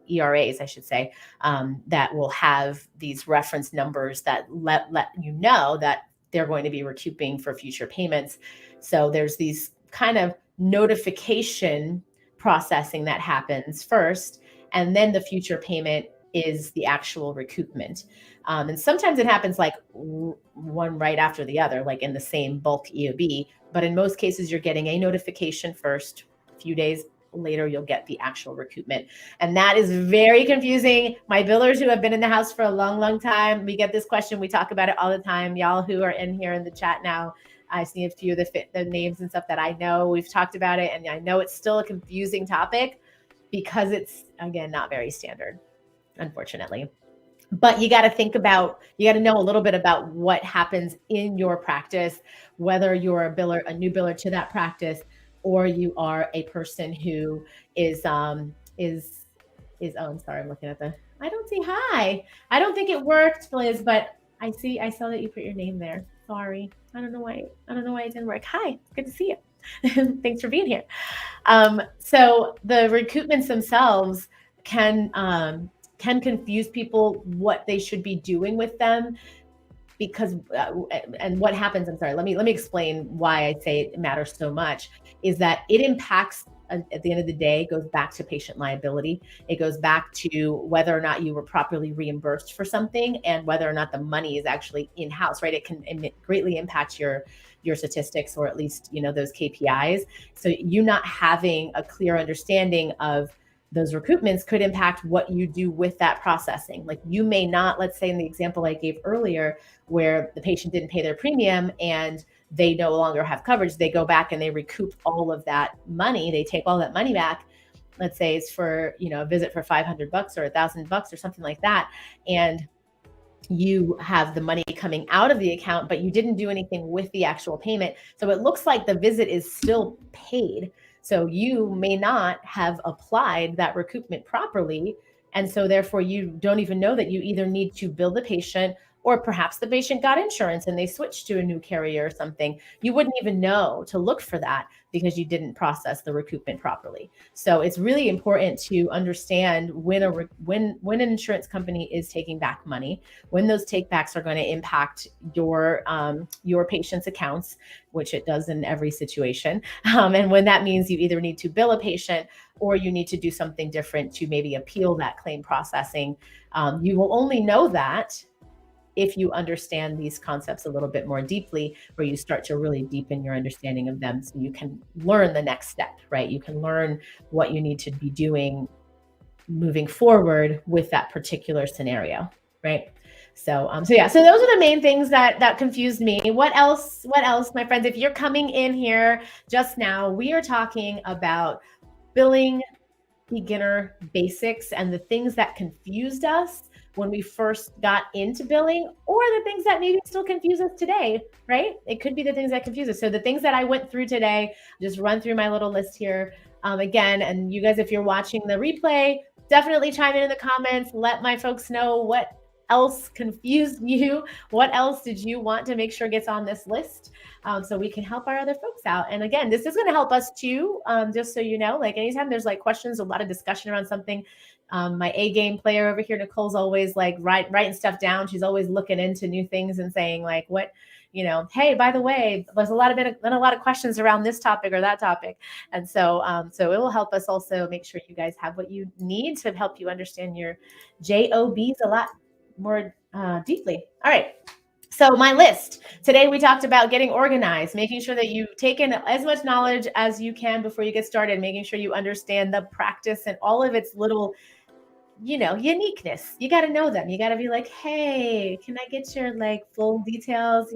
ERAs, I should say, that will have these reference numbers that let you know that they're going to be recouping for future payments. So there's these kind of notification processing that happens first, and then the future payment is the actual recoupment. And sometimes it happens like one right after the other, like in the same bulk EOB. But in most cases, you're getting a notification first. A few days later, you'll get the actual recoupment. And that is very confusing. My billers who have been in the house for a long, long time, we get this question. We talk about it all the time. Y'all who are in here in the chat now, I see a few of the names and stuff that I know. We've talked about it, and I know it's still a confusing topic because it's, again, not very standard, unfortunately. But you got to know a little bit about what happens in your practice, whether you're a new biller to that practice, or you are a person who is oh, I'm sorry, I'm looking at I don't see hi. I don't think it worked, Liz, but I saw that you put your name there. Sorry. I don't know why it didn't work. Hi, good to see you. Thanks for being here. So the recoupments themselves can confuse people what they should be doing with them, because and what happens, I'm sorry, let me explain why I say it matters so much, is that it impacts, at the end of the day, goes back to patient liability. It goes back to whether or not you were properly reimbursed for something, and whether or not the money is actually in-house, right? It can greatly impact your statistics, or at least, those KPIs. So you not having a clear understanding of those recoupments could impact what you do with that processing. Like, you may not, let's say in the example I gave earlier, where the patient didn't pay their premium and they no longer have coverage, they go back and they recoup all of that money. They take all that money back. Let's say it's for, a visit for $500 or $1,000 or something like that. And you have the money coming out of the account, but you didn't do anything with the actual payment. So it looks like the visit is still paid. So you may not have applied that recoupment properly. And so therefore you don't even know that you either need to bill the patient, or perhaps the patient got insurance and they switched to a new carrier or something. You wouldn't even know to look for that because you didn't process the recoupment properly. So it's really important to understand when an insurance company is taking back money, when those takebacks are going to impact your patient's accounts, which it does in every situation. And when that means you either need to bill a patient, or you need to do something different to maybe appeal that claim processing. You will only know that if you understand these concepts a little bit more deeply, where you start to really deepen your understanding of them, so you can learn the next step, right? You can learn what you need to be doing moving forward with that particular scenario, right? So those are the main things that confused me. What else, my friends? If you're coming in here just now, we are talking about billing beginner basics and the things that confused us when we first got into billing, or the things that maybe still confuse us today, right? It could be the things that confuse us. So the things that I went through today, just run through my little list here again. And you guys, if you're watching the replay, definitely chime in the comments. Let my folks know what else confused you. What else did you want to make sure gets on this list, so we can help our other folks out? And again, this is going to help us too. Just so you know, like anytime there's like questions, a lot of discussion around something, My A game player over here, Nicole's always like writing stuff down. She's always looking into new things and saying like, what, hey, by the way, there's been a lot of questions around this topic or that topic. And so it will help us also make sure you guys have what you need to help you understand your JOBs a lot more deeply. All right. So my list today, we talked about getting organized, making sure that you take in as much knowledge as you can before you get started, making sure you understand the practice and all of its little uniqueness. You got to know them. You got to be like, hey, can I get your like full details,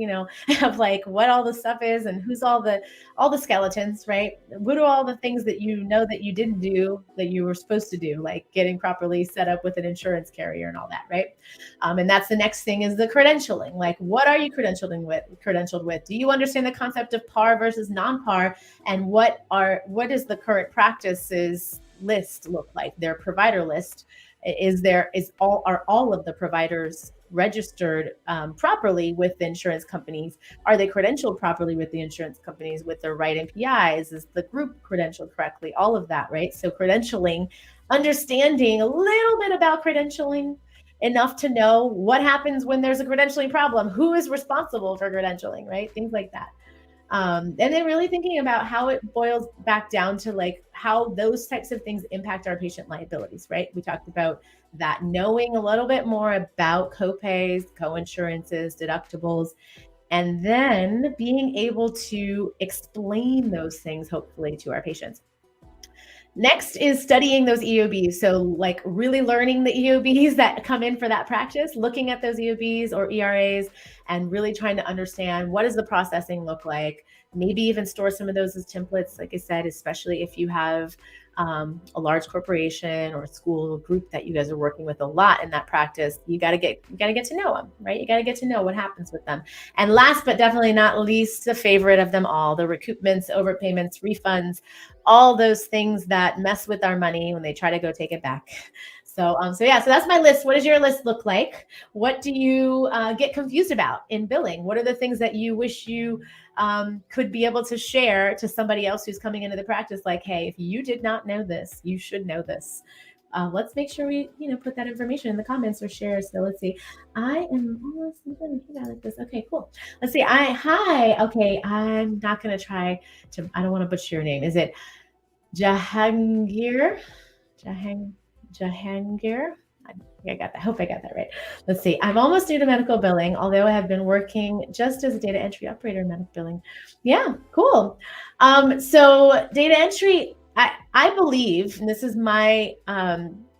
of like what all the stuff is and who's all the skeletons, right? What are all the things that that you didn't do that you were supposed to do, like getting properly set up with an insurance carrier and all that, right? And that's the next thing is the credentialing. Like, what are you credentialed with? Do you understand the concept of par versus non-par, and what is the current practices list look like? Their provider list. Are all of the providers registered properly with the insurance companies? Are they credentialed properly with the insurance companies with their right NPIs? Is the group credentialed correctly? All of that, right? So credentialing, understanding a little bit about credentialing, enough to know what happens when there's a credentialing problem, who is responsible for credentialing, right? Things like that. And then really thinking about how it boils back down to like how those types of things impact our patient liabilities, right? We talked about that, knowing a little bit more about copays, coinsurances, deductibles, and then being able to explain those things, hopefully, to our patients. Next is studying those EOBs. So like really learning the EOBs that come in for that practice, looking at those EOBs or ERAs and really trying to understand what does the processing look like. Maybe even store some of those as templates, like I said, especially if you have a large corporation or school group that you guys are working with a lot in that practice. You got to get to know them, right? You got to get to know what happens with them. And last but definitely not least, the favorite of them all, the recoupments, overpayments, refunds, all those things that mess with our money when they try to go take it back. So that's my list. What does your list look like? What do you get confused about in billing? What are the things that you wish you could be able to share to somebody else who's coming into the practice? Like, hey, if you did not know this, you should know this. Let's make sure we, put that information in the comments or share. So let's see. I am almost like this. Okay, cool. Let's see. Hi. Okay, I'm not gonna try to. I don't want to butcher your name. Is it Jahangir? Jahangir. I got that. I hope I got that right. Let's see. I'm almost new to medical billing, although I have been working just as a data entry operator in medical billing. Yeah, cool. So data entry, I believe, and this is my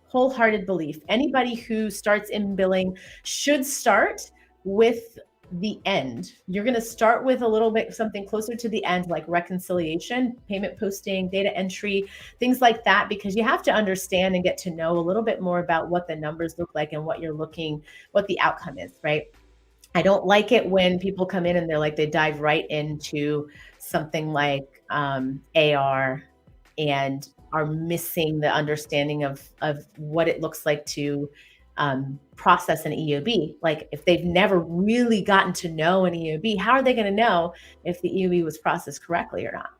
wholehearted belief, anybody who starts in billing should start with the end. You're going to start with a little bit something closer to the end, like reconciliation, payment posting, data entry, things like that, because you have to understand and get to know a little bit more about what the numbers look like and what the outcome is, right? I don't like it when people come in and they dive right into something like AR and are missing the understanding of what it looks like to process an EOB. Like if they've never really gotten to know an EOB, how are they going to know if the EOB was processed correctly or not?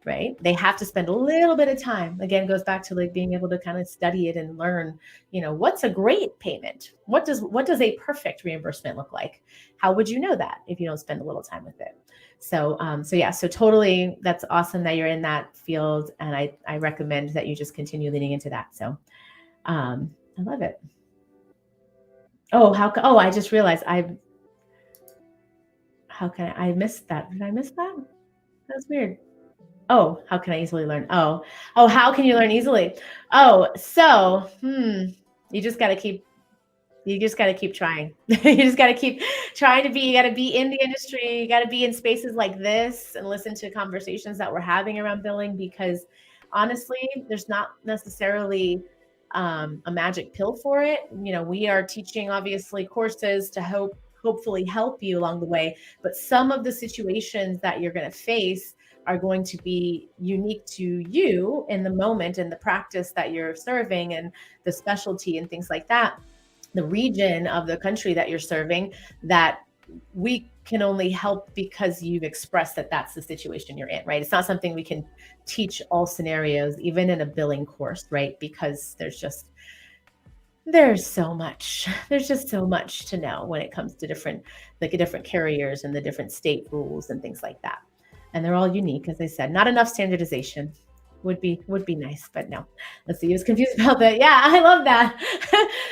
Right? They have to spend a little bit of time. Again, it goes back to like being able to kind of study it and learn, what's a great payment? What does a perfect reimbursement look like? How would you know that if you don't spend a little time with it? So totally, that's awesome that you're in that field. And I recommend that you just continue leaning into that. So I love it. Oh, I just realized I missed that. Did I miss that? That's weird. Oh, how can I easily learn? Oh, how can you learn easily? Oh, so, you just got to keep trying. You just got to keep trying you got to be in the industry. You got to be in spaces like this and listen to conversations that we're having around billing, because honestly, there's not necessarily a magic pill for it. We are teaching obviously courses to hopefully help you along the way, but some of the situations that you're going to face are going to be unique to you in the moment and the practice that you're serving and the specialty and things like that, the region of the country that you're serving, that we can only help because you've expressed that that's the situation you're in, right? It's not something we can teach all scenarios, even in a billing course, right? Because there's just There's so much. There's just so much to know when it comes to different carriers and the different state rules and things like that. And they're all unique, as I said. Not enough standardization would be nice, but no. Let's see. He was confused about that. Yeah, I love that.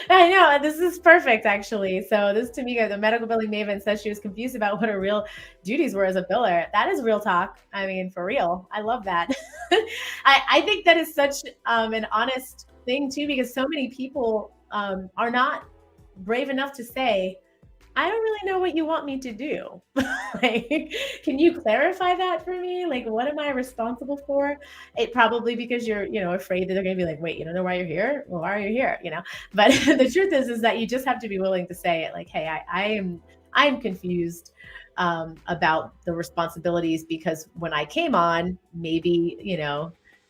I know this is perfect, actually. So this Tamika, the medical billing maven, says she was confused about what her real duties were as a biller. That is real talk. I mean, for real. I love that. I think that is such an honest thing too, because so many people are not brave enough to say, I don't really know what you want me to do. Like, can you clarify that for me? Like, what am I responsible for? It probably because you're, afraid that they're going to be like, wait, you don't know why you're here? Well, why are you here? But the truth is that you just have to be willing to say it. Like, hey, I'm confused about the responsibilities because when I came on, maybe,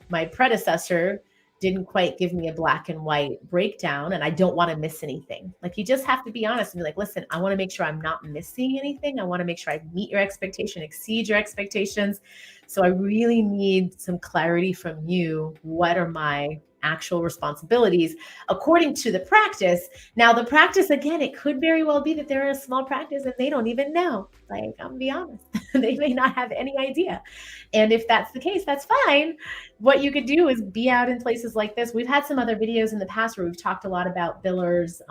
my predecessor didn't quite give me a black and white breakdown and I don't want to miss anything. Like, you just have to be honest and be like, listen, I want to make sure I'm not missing anything. I want to make sure I meet your expectation, exceed your expectations. So I really need some clarity from you. What are my actual responsibilities according to the practice? Now, the practice, again, it could very well be that they're a small practice and they don't even know. Like, I'm gonna be honest, they may not have any idea. And if that's the case, that's fine. What you could do is be out in places like this. We've had some other videos in the past where we've talked a lot about billers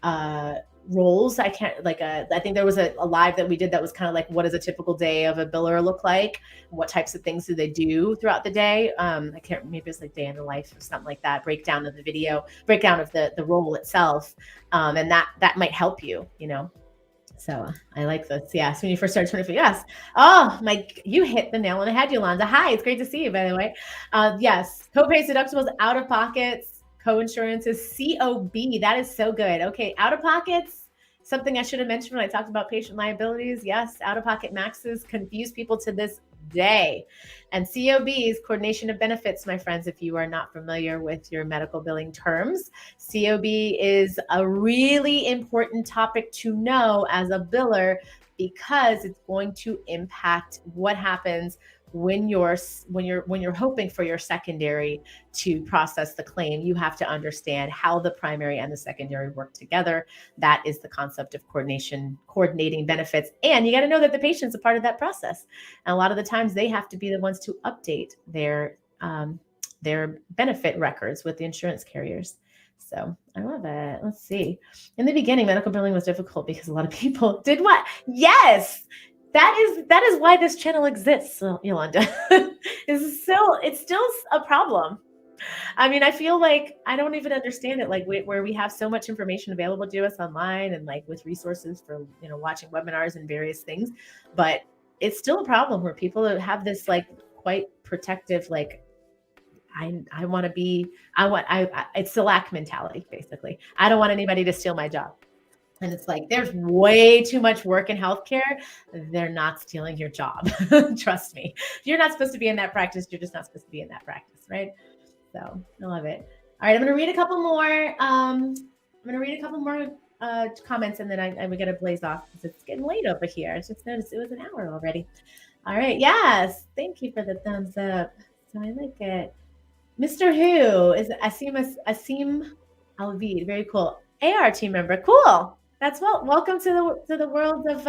uh, roles. I think there was a live that we did that was kind of like, what does a typical day of a biller look like? What types of things do they do throughout the day? I can't, maybe it's like day in the life or something like that, breakdown of the video, breakdown of the role itself. And that might help you, So I like this. Yes. When you first started 24. Yes. Oh, you hit the nail on the head, Yolanda. Hi. It's great to see you, by the way. Yes. Copays, deductibles, out of pockets, co-insurances, COB. That is so good. Okay. Out of pockets, something I should have mentioned when I talked about patient liabilities. Yes. Out of pocket maxes confuse people to this day. And COBs, coordination of benefits, my friends, if you are not familiar with your medical billing terms, COB is a really important topic to know as a biller because it's going to impact what happens when you're hoping for your secondary to process the claim. You have to understand how the primary and the secondary work together. That is the concept of coordinating benefits. And you got to know that the patient's a part of that process. And a lot of the times they have to be the ones to update their benefit records with the insurance carriers. So I love it. Let's see. In the beginning, medical billing was difficult because a lot of people did what? Yes. That is why this channel exists, Yolanda. It's still a problem. I mean, I feel like I don't even understand it, like where we have so much information available to us online and like with resources for, watching webinars and various things, but it's still a problem where people have this like quite protective, like, I want to be, it's the lack mentality, basically. I don't want anybody to steal my job. And it's like, there's way too much work in healthcare. They're not stealing your job. Trust me. If you're not supposed to be in that practice, you're just not supposed to be in that practice, right? So I love it. All right, I'm going to read a couple more. Comments, and then we got to blaze off because it's getting late over here. I just noticed it was an hour already. All right. Yes. Thank you for the thumbs up. So I like it. Mr. Who is Asim Alvid. Very cool. AR team member. Cool. That's welcome to the world of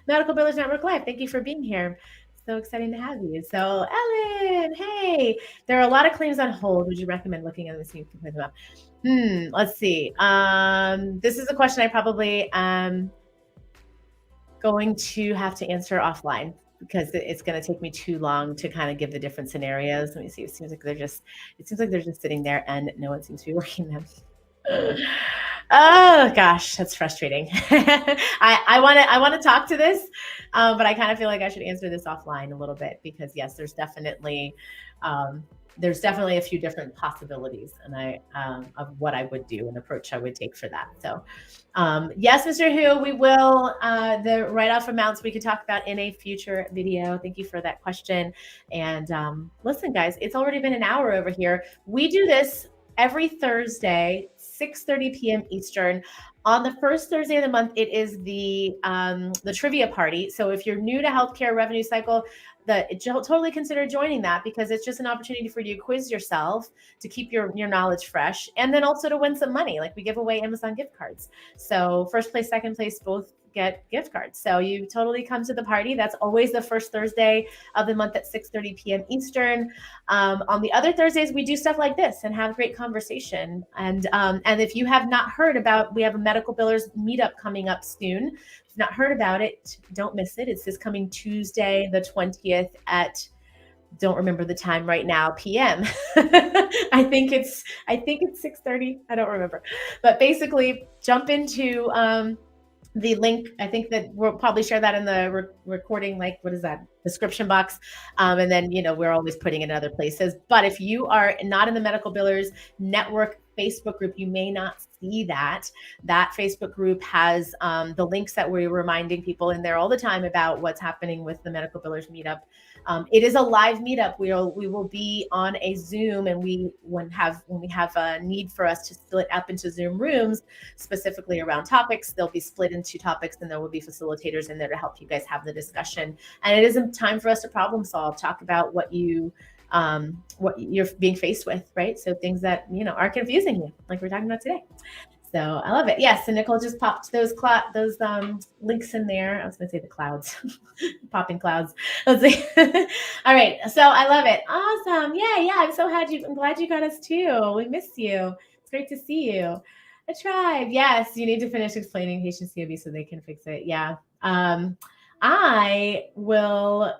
Medical Billers Network Live. Thank you for being here. So exciting to have you. So Ellen, hey, there are a lot of claims on hold. Would you recommend looking at this? You can put them up. Let's see. This is a question I probably am going to have to answer offline because it's going to take me too long to kind of give the different scenarios. Let me see. It seems like they're just sitting there and no one seems to be working them. Oh gosh, that's frustrating. I want to talk to this, but I kind of feel like I should answer this offline a little bit because yes, there's definitely a few different possibilities and of what I would do and approach I would take for that. So yes, Mr. Who, we will the write-off amounts we could talk about in a future video. Thank you for that question. And listen, guys, it's already been an hour over here. We do this every Thursday, 6:30 p.m. Eastern. On the first Thursday of the month, it is the trivia party. So if you're new to healthcare revenue cycle, totally consider joining that, because it's just an opportunity for you to quiz yourself, to keep your knowledge fresh, and then also to win some money. Like, we give away Amazon gift cards. So first place, second place, both get gift cards. So you totally come to the party. That's always the first Thursday of the month at 6:30 p.m. Eastern. On the other Thursdays, we do stuff like this and have great conversation. And if you have not heard about, we have a medical billers meetup coming up soon. If you've not heard about it, don't miss it. It's this coming Tuesday, the 20th at, don't remember the time right now, PM. I think it's 6:30. I don't remember. But basically, jump into the link. I think that we'll probably share that in the recording, like, what is that, description box. And then, we're always putting it in other places. But if you are not in the Medical Billers Network Facebook group, you may not see that. That Facebook group has the links that we're reminding people in there all the time about what's happening with the Medical Billers meetup. It is a live meetup. We will be on a Zoom, and when we have a need for us to split up into Zoom rooms specifically around topics, they'll be split into topics, and there will be facilitators in there to help you guys have the discussion. And it is a time for us to problem solve, talk about what you're being faced with, right? So things that are confusing you, like we're talking about today. So I love it. Yes, and Nicole just popped those links in there. I was going to say the clouds, popping clouds. Let's see. All right. So I love it. Awesome. Yeah. I'm glad you got us too. We missed you. It's great to see you. The tribe. Yes, you need to finish explaining HCOB so they can fix it. Yeah. I will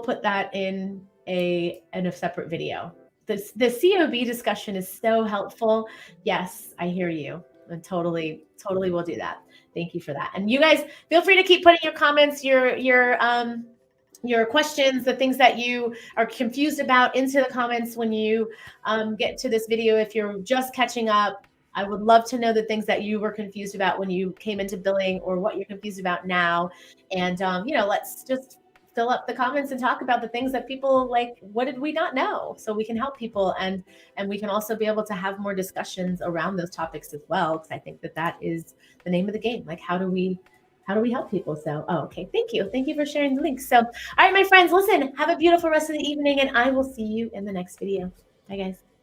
put that in a separate video. The COB discussion is so helpful. Yes, I hear you. And totally will do that. Thank you for that. And you guys, feel free to keep putting your comments, your questions, the things that you are confused about, into the comments when you get to this video. If you're just catching up, I would love to know the things that you were confused about when you came into billing, or what you're confused about now. And let's just fill up the comments and talk about the things that people like, what did we not know, so we can help people, and we can also be able to have more discussions around those topics as well, because I think that is the name of the game. Like, how do we help people? So, okay, thank you for sharing the links. So, all right, my friends, listen, have a beautiful rest of the evening, and I will see you in the next video. Bye, guys.